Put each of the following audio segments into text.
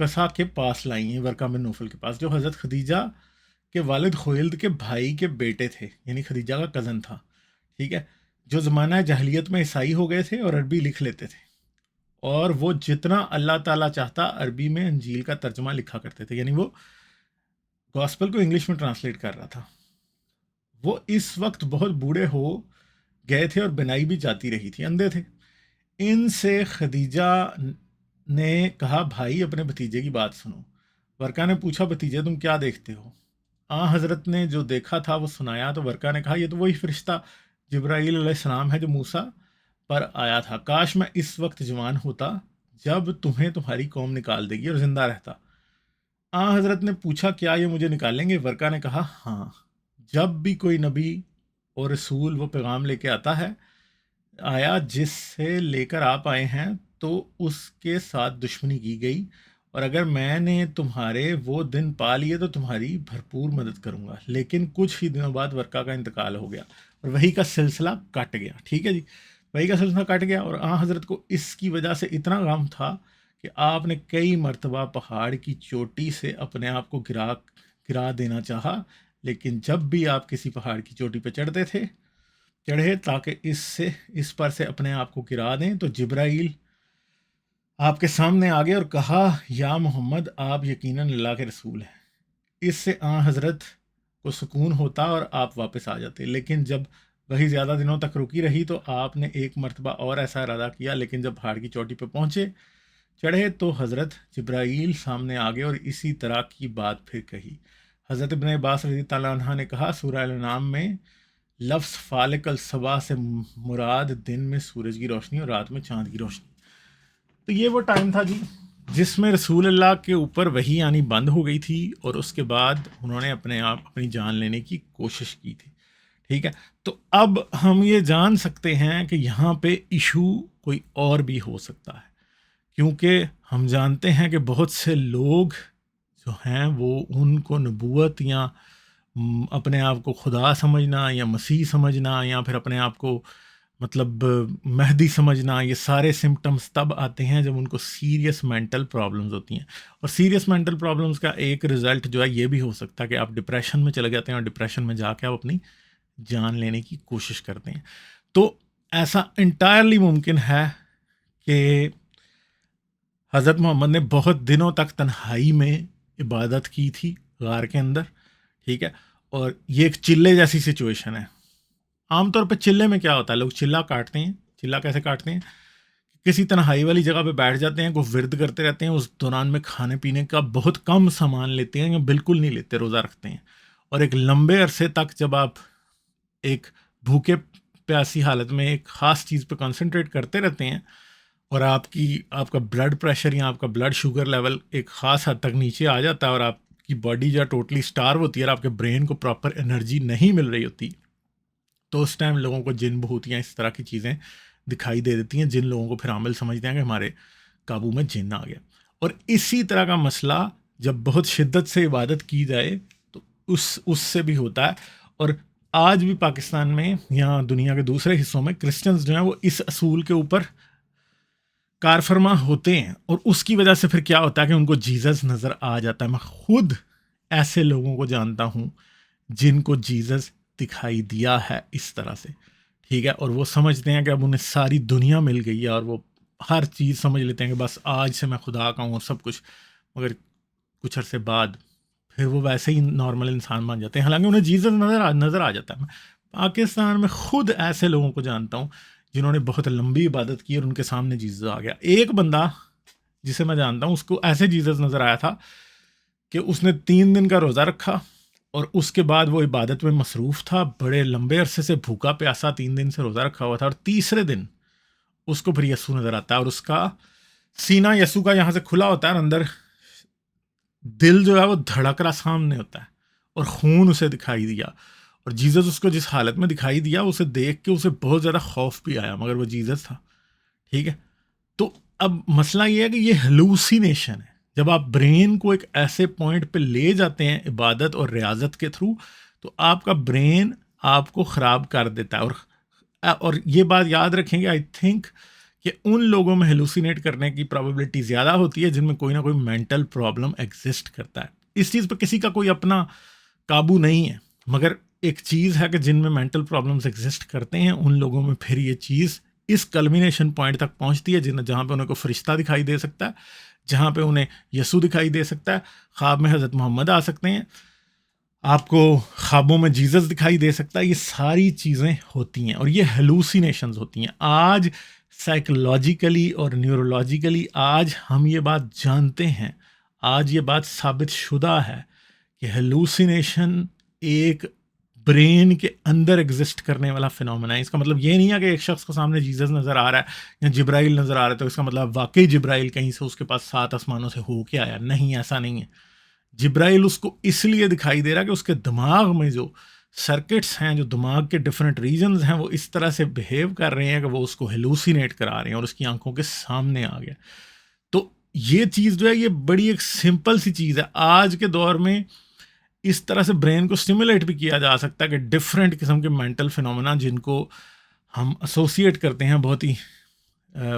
قصہ کے پاس لائی ہیں، ورقہ بن نوفل کے پاس، جو حضرت خدیجہ کے والد خویلد کے بھائی کے بیٹے تھے، یعنی خدیجہ کا کزن تھا، ٹھیک ہے، جو زمانہ جاہلیت میں عیسائی ہو گئے تھے اور عربی لکھ لیتے تھے، اور وہ جتنا اللہ تعالیٰ چاہتا عربی میں انجیل کا ترجمہ لکھا کرتے تھے، یعنی وہ گاسپل کو انگلش میں ٹرانسلیٹ کر رہا تھا۔ وہ اس وقت بہت بوڑھے ہو گئے تھے اور بنائی بھی جاتی رہی تھی، اندھے تھے۔ ان سے خدیجہ نے کہا بھائی اپنے بھتیجے کی بات سنو۔ ورقہ نے پوچھا بھتیجے تم کیا دیکھتے ہو؟ حضرت نے جو دیکھا تھا وہ سنایا تو ورقہ نے کہا یہ تو وہی فرشتہ جبرائیل علیہ السلام ہے جو موسیٰ پر آیا تھا، کاش میں اس وقت جوان ہوتا جب تمہیں تمہاری قوم نکال دے گی اور زندہ رہتا۔ حضرت نے پوچھا کیا یہ مجھے نکالیں گے؟ ورقہ نے کہا ہاں، جب بھی کوئی نبی اور رسول وہ پیغام لے کے آیا جس سے لے کر آپ آئے ہیں تو اس کے ساتھ دشمنی کی گئی، اور اگر میں نے تمہارے وہ دن پا لیے تو تمہاری بھرپور مدد کروں گا۔ لیکن کچھ ہی دنوں بعد ورقہ کا انتقال ہو گیا اور وہی کا سلسلہ کٹ گیا، ٹھیک ہے جی، وہی کا سلسلہ کٹ گیا، اور حضرت کو اس کی وجہ سے اتنا غم تھا کہ آپ نے کئی مرتبہ پہاڑ کی چوٹی سے اپنے آپ کو گرا دینا چاہا، لیکن جب بھی آپ کسی پہاڑ کی چوٹی پہ چڑھے تاکہ اس پر سے اپنے آپ کو گرا دیں تو جبرائیل آپ کے سامنے آ گئے اور کہا یا محمد آپ یقیناً اللہ کے رسول ہیں۔ اس سے حضرت کو سکون ہوتا اور آپ واپس آ جاتے، لیکن جب وہی زیادہ دنوں تک رکی رہی تو آپ نے ایک مرتبہ اور ایسا ارادہ کیا، لیکن جب پہاڑ کی چوٹی پہ چڑھے تو حضرت جبرائیل سامنے آ گئے اور اسی طرح کی بات پھر کہی۔ حضرت ابن عباس رضی اللہ عنہ نے کہا سورہ الانعام میں لفظ فالق الصباح سے مراد دن میں سورج کی روشنی اور رات میں چاند کی روشنی۔ تو یہ وہ ٹائم تھا جی جس میں رسول اللہ کے اوپر وحی آنی بند ہو گئی تھی، اور اس کے بعد انہوں نے اپنی جان لینے کی کوشش کی تھی، ٹھیک ہے۔ تو اب ہم یہ جان سکتے ہیں کہ یہاں پہ ایشو کوئی اور بھی ہو سکتا ہے، کیونکہ ہم جانتے ہیں کہ بہت سے لوگ جو ہیں وہ ان کو نبوت یا اپنے آپ کو خدا سمجھنا یا مسیح سمجھنا یا پھر اپنے آپ کو مطلب مہدی سمجھنا، یہ سارے سمٹمز تب آتے ہیں جب ان کو سیریس مینٹل پرابلمز ہوتی ہیں، اور سیریس مینٹل پرابلمز کا ایک رزلٹ جو ہے یہ بھی ہو سکتا ہے کہ آپ ڈپریشن میں چلے جاتے ہیں، اور ڈپریشن میں جا کے آپ اپنی جان لینے کی کوشش کرتے ہیں۔ تو ایسا انٹائرلی ممکن ہے کہ حضرت محمد نے بہت دنوں تک تنہائی میں عبادت کی تھی غار کے اندر، ٹھیک ہے، اور یہ ایک چلے جیسی سچویشن ہے۔ عام طور پہ چلے میں کیا ہوتا ہے، لوگ چلہ کاٹتے ہیں، چلہ کیسے کاٹتے ہیں، کسی تنہائی والی جگہ پہ بیٹھ جاتے ہیں، کوئی ورد کرتے رہتے ہیں، اس دوران میں کھانے پینے کا بہت کم سامان لیتے ہیں یا بالکل نہیں لیتے، روزہ رکھتے ہیں، اور ایک لمبے عرصے تک جب آپ ایک بھوکے پیاسی حالت میں ایک خاص چیز پہ کنسنٹریٹ کرتے رہتے ہیں، اور آپ کا بلڈ پریشر یا آپ کا بلڈ شوگر لیول ایک خاص حد تک نیچے آ جاتا ہے، اور آپ کی باڈی جو ٹوٹلی سٹارو ہوتی ہے اور آپ کے برین کو پراپر انرجی نہیں مل رہی ہوتی، تو اس ٹائم لوگوں کو جن بھوتیاں اس طرح کی چیزیں دکھائی دے دیتی ہیں، جن لوگوں کو پھر عامل سمجھتے ہیں کہ ہمارے قابو میں جن آ گیا۔ اور اسی طرح کا مسئلہ جب بہت شدت سے عبادت کی جائے تو اس سے بھی ہوتا ہے، اور آج بھی پاکستان میں یا دنیا کے دوسرے حصوں میں کرسچنز جو ہیں وہ اس اصول کے اوپر کار فرما ہوتے ہیں، اور اس کی وجہ سے پھر کیا ہوتا ہے کہ ان کو جیزس نظر آ جاتا ہے۔ میں خود ایسے لوگوں کو جانتا ہوں جن کو جیزس دکھائی دیا ہے اس طرح سے، ٹھیک ہے، اور وہ سمجھتے ہیں کہ اب انہیں ساری دنیا مل گئی ہے اور وہ ہر چیز سمجھ لیتے ہیں کہ بس آج سے میں خدا کا ہوں اور سب کچھ، مگر کچھ عرصے بعد پھر وہ ویسے ہی نارمل انسان بن جاتے ہیں، حالانکہ انہیں جیزس نظر آ جاتا ہے۔ میں پاکستان میں خود ایسے لوگوں کو جانتا ہوں جنہوں نے بہت لمبی عبادت کی اور ان کے سامنے جیزس آ گیا۔ ایک بندہ جسے میں جانتا ہوں اس کو ایسے جیزس نظر آیا تھا کہ اس نے 3 دن کا روزہ رکھا، اور اس کے بعد وہ عبادت میں مصروف تھا، بڑے لمبے عرصے سے بھوکا پیاسا 3 دن سے روزہ رکھا ہوا تھا، اور تیسرے دن اس کو پھر یسوع نظر آتا ہے، اور اس کا سینہ یسوع کا یہاں سے کھلا ہوتا ہے، اور اندر دل جو ہے وہ دھڑک رہا سامنے ہوتا ہے، اور خون اسے دکھائی دیا، اور جیزس اس کو جس حالت میں دکھائی دیا اسے دیکھ کے اسے بہت زیادہ خوف بھی آیا، مگر وہ جیزس تھا، ٹھیک ہے۔ تو اب مسئلہ یہ ہے کہ یہ ہلوسینیشن ہے، جب آپ برین کو ایک ایسے پوائنٹ پہ لے جاتے ہیں عبادت اور ریاضت کے تھرو، تو آپ کا برین آپ کو خراب کر دیتا ہے، اور یہ بات یاد رکھیں گے، آئی تھنک کہ ان لوگوں میں ہیلوسینیٹ کرنے کی پرابیبلٹی زیادہ ہوتی ہے جن میں کوئی نہ کوئی مینٹل پرابلم ایگزسٹ کرتا ہے. اس چیز پہ کسی کا کوئی اپنا قابو نہیں ہے, مگر ایک چیز ہے کہ جن میں مینٹل پرابلمس ایگزسٹ کرتے ہیں ان لوگوں میں پھر یہ چیز اس کلمینیشن پوائنٹ تک پہنچتی ہے جہاں پہ انہیں کو فرشتہ دکھائی دے سکتا ہے, جہاں پہ انہیں یسوع دکھائی دے سکتا ہے, خواب میں حضرت محمد آ سکتے ہیں, آپ کو خوابوں میں جیزس دکھائی دے سکتا ہے. یہ ساری چیزیں ہوتی ہیں اور یہ ہیلوسینیشنز ہوتی ہیں. آج سائیکولوجیکلی اور نیورولوجیکلی آج ہم یہ بات جانتے ہیں, آج یہ بات ثابت شدہ ہے کہ ہیلوسینیشن ایک برین کے اندر ایگزسٹ کرنے والا فنومنا ہے. اس کا مطلب یہ نہیں ہے کہ ایک شخص کو سامنے جیزس نظر آ رہا ہے یا جبرائیل نظر آ رہا ہے تو اس کا مطلب واقعی جبرائیل کہیں سے اس کے پاس 7 آسمانوں سے ہو کے آیا. نہیں, ایسا نہیں ہے. جبرائیل اس کو اس لیے دکھائی دے رہا کہ اس کے دماغ میں جو سرکٹس ہیں, جو دماغ کے ڈفرینٹ ریجنز ہیں, وہ اس طرح سے بہیو کر رہے ہیں کہ وہ اس کو ہیلوسینیٹ کرا رہے ہیں اور اس کی آنکھوں کے سامنے آ گیا. تو یہ چیز جو ہے یہ بڑی ایک سمپل سی چیز ہے. آج کے دور میں اس طرح سے برین کو اسٹیمولیٹ بھی کیا جا سکتا ہے کہ ڈفرینٹ قسم کے مینٹل فنومنا جن کو ہم ایسوسیٹ کرتے ہیں بہت ہی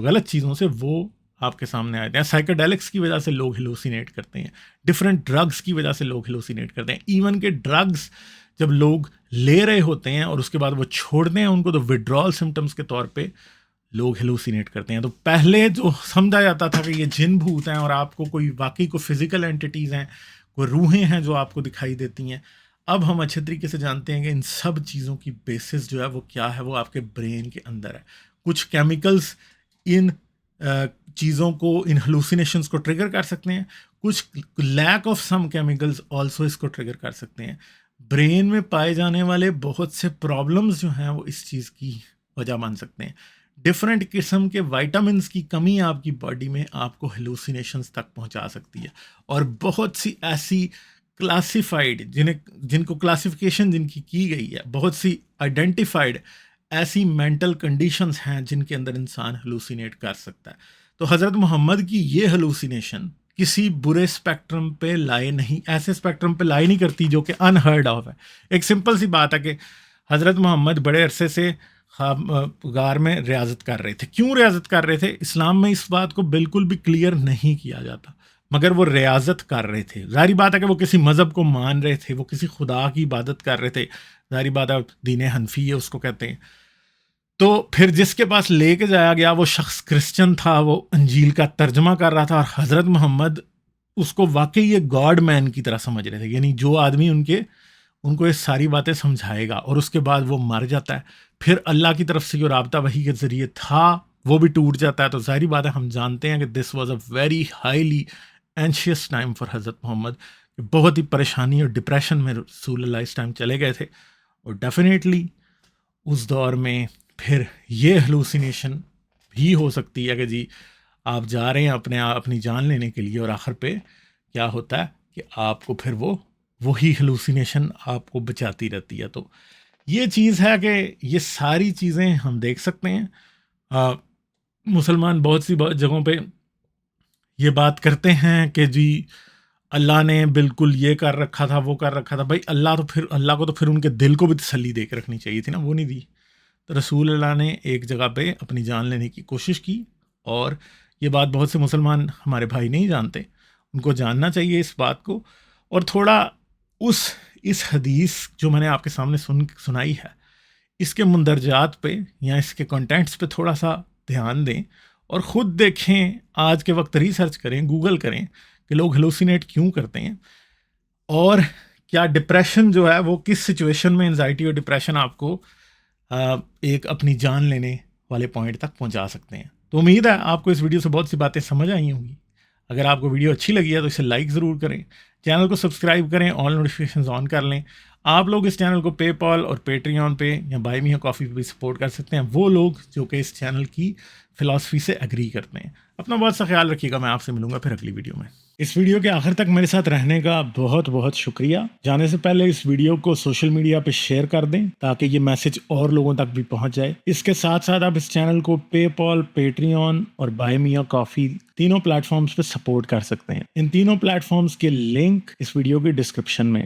غلط چیزوں سے, وہ آپ کے سامنے آتے ہیں. سائیکوڈیلکس کی وجہ سے لوگ ہیلوسینیٹ کرتے ہیں, ڈفرینٹ ڈرگس کی وجہ سے لوگ ہیلوسینیٹ کرتے ہیں. ایون کہ ڈرگس جب لوگ لے رہے ہوتے ہیں اور اس کے بعد وہ چھوڑتے ہیں ان کو, تو وڈرال سمٹمس کے طور پہ لوگ ہیلوسینیٹ کرتے ہیں. تو پہلے جو سمجھا جاتا تھا کہ یہ جن بھوت ہیں اور آپ کو کوئی واقعی کوئی فزیکل اینٹیٹیز ہیں, کوئی روحیں ہیں جو آپ کو دکھائی دیتی ہیں, اب ہم اچھے طریقے سے جانتے ہیں کہ ان سب چیزوں کی بیسس جو ہے وہ کیا ہے, وہ آپ کے برین کے اندر ہے. کچھ کیمیکلز ان چیزوں کو, ان ہلوسینیشنز کو ٹریگر کر سکتے ہیں, کچھ leak of some chemicals also اس کو ٹریگر کر سکتے ہیں. برین میں پائے جانے والے بہت سے پرابلمز جو ہیں وہ اس چیز کی وجہ بن سکتے ہیں. ڈفرینٹ قسم کے وائٹامنس کی کمی آپ کی باڈی میں آپ کو ہیلوسینیشنز تک پہنچا سکتی ہے. اور بہت سی ایسی کلاسیفائڈ جن کو کلاسیفیکیشن جن کی گئی ہے, بہت سی آئیڈینٹیفائڈ ایسی مینٹل کنڈیشنز ہیں جن کے اندر انسان ہیلوسینیٹ کر سکتا ہے. تو حضرت محمد کی یہ ہیلوسینیشن کسی برے اسپیکٹرم پہ لائے نہیں, ایسے اسپیکٹرم پہ لائے نہیں کرتی جو کہ انہرڈ آف ہے. ایک سمپل سی بات ہے کہ حضرت محمد بڑے عرصے سے غار میں ریاضت کر رہے تھے. کیوں ریاضت کر رہے تھے؟ اسلام میں اس بات کو بالکل بھی کلیئر نہیں کیا جاتا, مگر وہ ریاضت کر رہے تھے. ظاہری بات ہے کہ وہ کسی مذہب کو مان رہے تھے, وہ کسی خدا کی عبادت کر رہے تھے. ظاہری بات ہے دین حنفی ہے اس کو کہتے ہیں. تو پھر جس کے پاس لے کے جایا گیا وہ شخص کرسچن تھا, وہ انجیل کا ترجمہ کر رہا تھا, اور حضرت محمد اس کو واقعی یہ گاڈ مین کی طرح سمجھ رہے تھے. یعنی جو آدمی ان کو یہ ساری باتیں سمجھائے گا, اور اس کے بعد وہ مر جاتا ہے, پھر اللہ کی طرف سے جو رابطہ وحی کے ذریعے تھا وہ بھی ٹوٹ جاتا ہے. تو ظاہری بات ہے ہم جانتے ہیں کہ this was a very highly anxious time for حضرت محمد. بہت ہی پریشانی اور ڈپریشن میں رسول اللہ اس ٹائم چلے گئے تھے. اور ڈیفینیٹلی اس دور میں پھر یہ ہلوسینیشن بھی ہو سکتی ہے کہ جی آپ جا رہے ہیں اپنی جان لینے کے لیے, اور آخر پہ کیا ہوتا ہے کہ آپ کو پھر وہی ہلوسینیشن آپ کو بچاتی رہتی ہے. تو یہ چیز ہے کہ یہ ساری چیزیں ہم دیکھ سکتے ہیں. مسلمان بہت سی جگہوں پہ یہ بات کرتے ہیں کہ جی اللہ نے بالکل یہ کر رکھا تھا, وہ کر رکھا تھا. بھائی اللہ کو تو پھر ان کے دل کو بھی تسلی دے کے رکھنی چاہیے تھی نا, وہ نہیں دی. تو رسول اللہ نے ایک جگہ پہ اپنی جان لینے کی کوشش کی, اور یہ بات بہت سے مسلمان ہمارے بھائی نہیں جانتے. ان کو جاننا چاہیے اس بات کو, اور تھوڑا اس حدیث جو میں نے آپ کے سامنے سنائی ہے اس کے مندرجات پہ یا اس کے کنٹینٹس پہ تھوڑا سا دھیان دیں, اور خود دیکھیں, آج کے وقت ریسرچ کریں, گوگل کریں کہ لوگ ہیلوسینیٹ کیوں کرتے ہیں, اور کیا ڈپریشن جو ہے وہ کس سچویشن میں انزائٹی اور ڈپریشن آپ کو ایک اپنی جان لینے والے پوائنٹ تک پہنچا سکتے ہیں. تو امید ہے آپ کو اس ویڈیو سے بہت سی باتیں سمجھ آئی ہوں گی. اگر آپ کو ویڈیو اچھی لگی ہے تو اسے لائک ضرور کریں, چینل کو سبسکرائب کریں, آل نوٹیفیکیشنز آن کر لیں. آپ لوگ اس چینل کو پے پال اور پیٹریون پہ یا بائی می کافی پہ بھی سپورٹ کر سکتے ہیں, وہ لوگ جو کہ اس چینل کی فلاسفی سے ایگری کرتے ہیں. اپنا بہت سا خیال رکھیے گا. میں آپ سے ملوں گا پھر اگلی ویڈیو میں. اس ویڈیو کے آخر تک میرے ساتھ رہنے کا بہت بہت شکریہ. جانے سے پہلے اس ویڈیو کو سوشل میڈیا پہ شیئر کر دیں تاکہ یہ میسج اور لوگوں تک بھی پہنچ جائے. اس کے ساتھ ساتھ آپ اس چینل کو پے پال, پیٹریون اور بائی می کافی تینوں پلیٹ فارمز پہ سپورٹ کر سکتے ہیں. ان تینوں پلیٹ فارمز کے لنک اس ویڈیو کی ڈسکرپشن میں